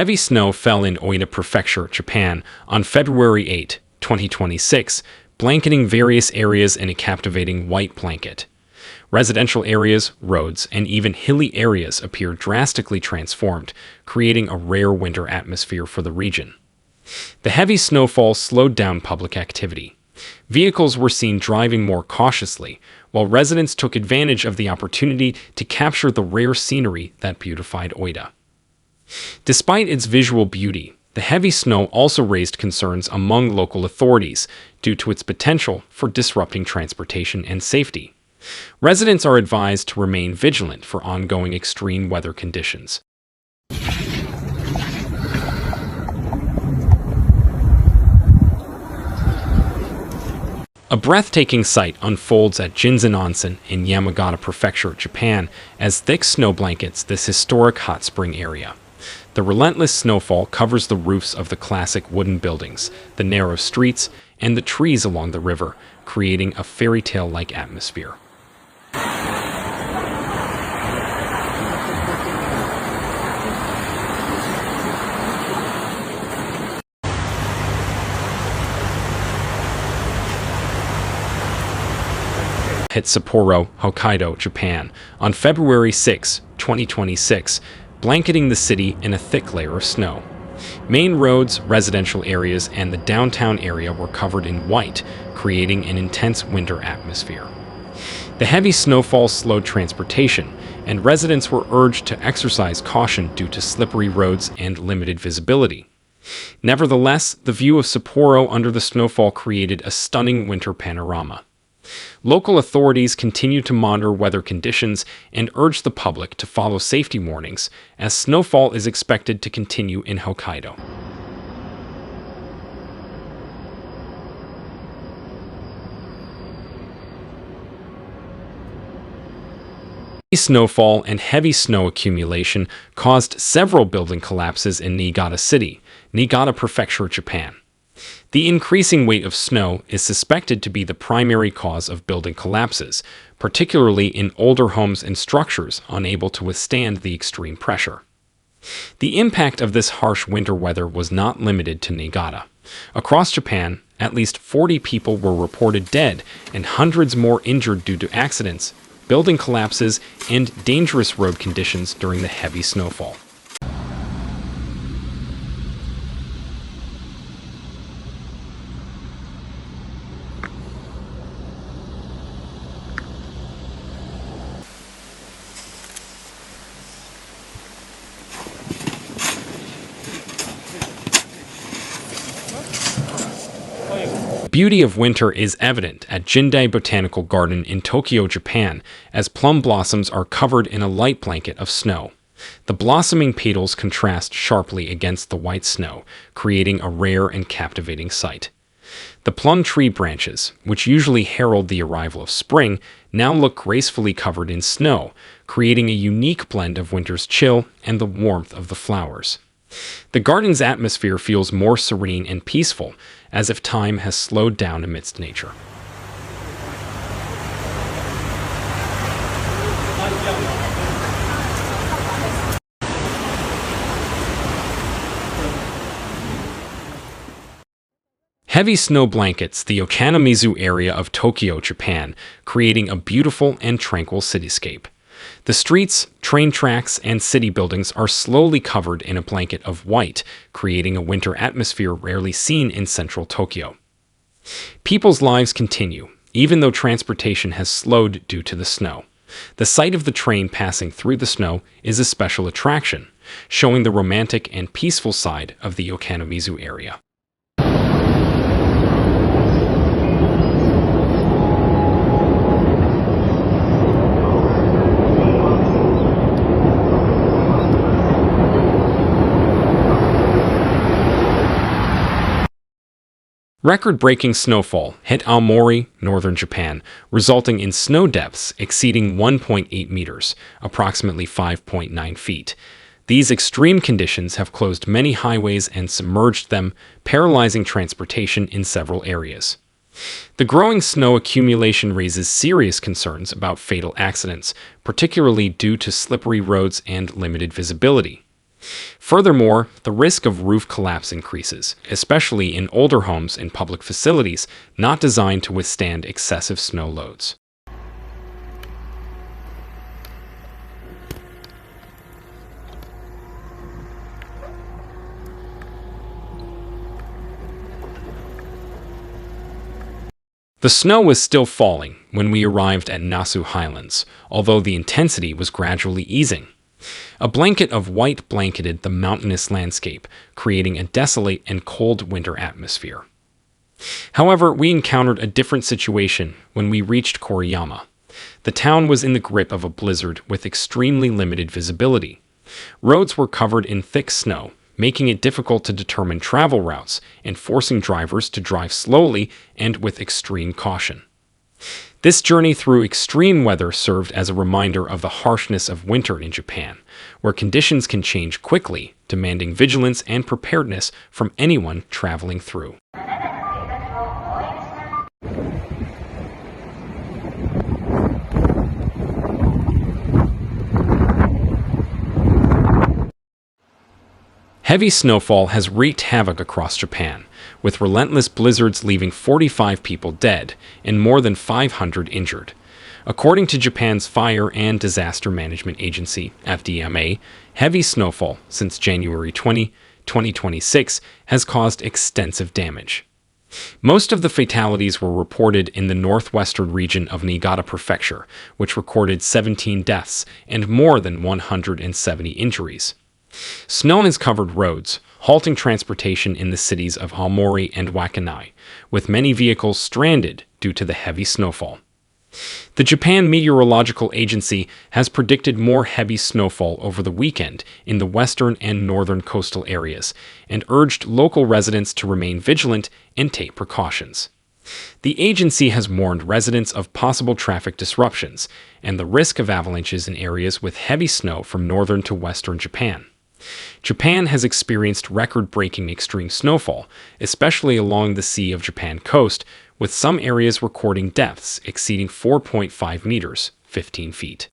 Heavy snow fell in Oita Prefecture, Japan, on February 8, 2026, blanketing various areas in a captivating white blanket. Residential areas, roads, and even hilly areas appear drastically transformed, creating a rare winter atmosphere for the region. The heavy snowfall slowed down public activity. Vehicles were seen driving more cautiously, while residents took advantage of the opportunity to capture the rare scenery that beautified Oita. Despite its visual beauty, the heavy snow also raised concerns among local authorities due to its potential for disrupting transportation and safety. Residents are advised to remain vigilant for ongoing extreme weather conditions. A breathtaking sight unfolds at Jinzen Onsen in Yamagata Prefecture, Japan, as thick snow blankets this historic hot spring area. The relentless snowfall covers the roofs of the classic wooden buildings, the narrow streets, and the trees along the river, creating a fairy tale-like atmosphere. Hit Sapporo, Hokkaido, Japan, on February 6, 2026, blanketing the city in a thick layer of snow. Main roads, residential areas, and the downtown area were covered in white, creating an intense winter atmosphere. The heavy snowfall slowed transportation, and residents were urged to exercise caution due to slippery roads and limited visibility. Nevertheless, the view of Sapporo under the snowfall created a stunning winter panorama. Local authorities continue to monitor weather conditions and urge the public to follow safety warnings, as snowfall is expected to continue in Hokkaido. Snowfall and heavy snow accumulation caused several building collapses in Niigata City, Niigata Prefecture, Japan. The increasing weight of snow is suspected to be the primary cause of building collapses, particularly in older homes and structures unable to withstand the extreme pressure. The impact of this harsh winter weather was not limited to Niigata. Across Japan, at least 40 people were reported dead and hundreds more injured due to accidents, building collapses, and dangerous road conditions during the heavy snowfall. The beauty of winter is evident at Jindai Botanical Garden in Tokyo, Japan, as plum blossoms are covered in a light blanket of snow. The blossoming petals contrast sharply against the white snow, creating a rare and captivating sight. The plum tree branches, which usually herald the arrival of spring, now look gracefully covered in snow, creating a unique blend of winter's chill and the warmth of the flowers. The garden's atmosphere feels more serene and peaceful, as if time has slowed down amidst nature. Heavy snow blankets the Okanamizu area of Tokyo, Japan, creating a beautiful and tranquil cityscape. The streets, train tracks, and city buildings are slowly covered in a blanket of white, creating a winter atmosphere rarely seen in central Tokyo. People's lives continue, even though transportation has slowed due to the snow. The sight of the train passing through the snow is a special attraction, showing the romantic and peaceful side of the Okanamizu area. Record-breaking snowfall hit Aomori, northern Japan, resulting in snow depths exceeding 1.8 meters, approximately 5.9 feet. These extreme conditions have closed many highways and submerged them, paralyzing transportation in several areas. The growing snow accumulation raises serious concerns about fatal accidents, particularly due to slippery roads and limited visibility. Furthermore, the risk of roof collapse increases, especially in older homes and public facilities not designed to withstand excessive snow loads. The snow was still falling when we arrived at Nasu Highlands, although the intensity was gradually easing. A blanket of white blanketed the mountainous landscape, creating a desolate and cold winter atmosphere. However, we encountered a different situation when we reached Koriyama. The town was in the grip of a blizzard with extremely limited visibility. Roads were covered in thick snow, making it difficult to determine travel routes and forcing drivers to drive slowly and with extreme caution. This journey through extreme weather served as a reminder of the harshness of winter in Japan, where conditions can change quickly, demanding vigilance and preparedness from anyone traveling through. Heavy snowfall has wreaked havoc across Japan, with relentless blizzards leaving 45 people dead and more than 500 injured. According to Japan's Fire and Disaster Management Agency, FDMA, heavy snowfall since January 20, 2026 has caused extensive damage. Most of the fatalities were reported in the northwestern region of Niigata Prefecture, which recorded 17 deaths and more than 170 injuries. Snow has covered roads, halting transportation in the cities of Aomori and Wakkanai, with many vehicles stranded due to the heavy snowfall. The Japan Meteorological Agency has predicted more heavy snowfall over the weekend in the western and northern coastal areas and urged local residents to remain vigilant and take precautions. The agency has warned residents of possible traffic disruptions and the risk of avalanches in areas with heavy snow from northern to western Japan. Japan has experienced record-breaking extreme snowfall, especially along the Sea of Japan coast, with some areas recording depths exceeding 4.5 meters, 15 feet.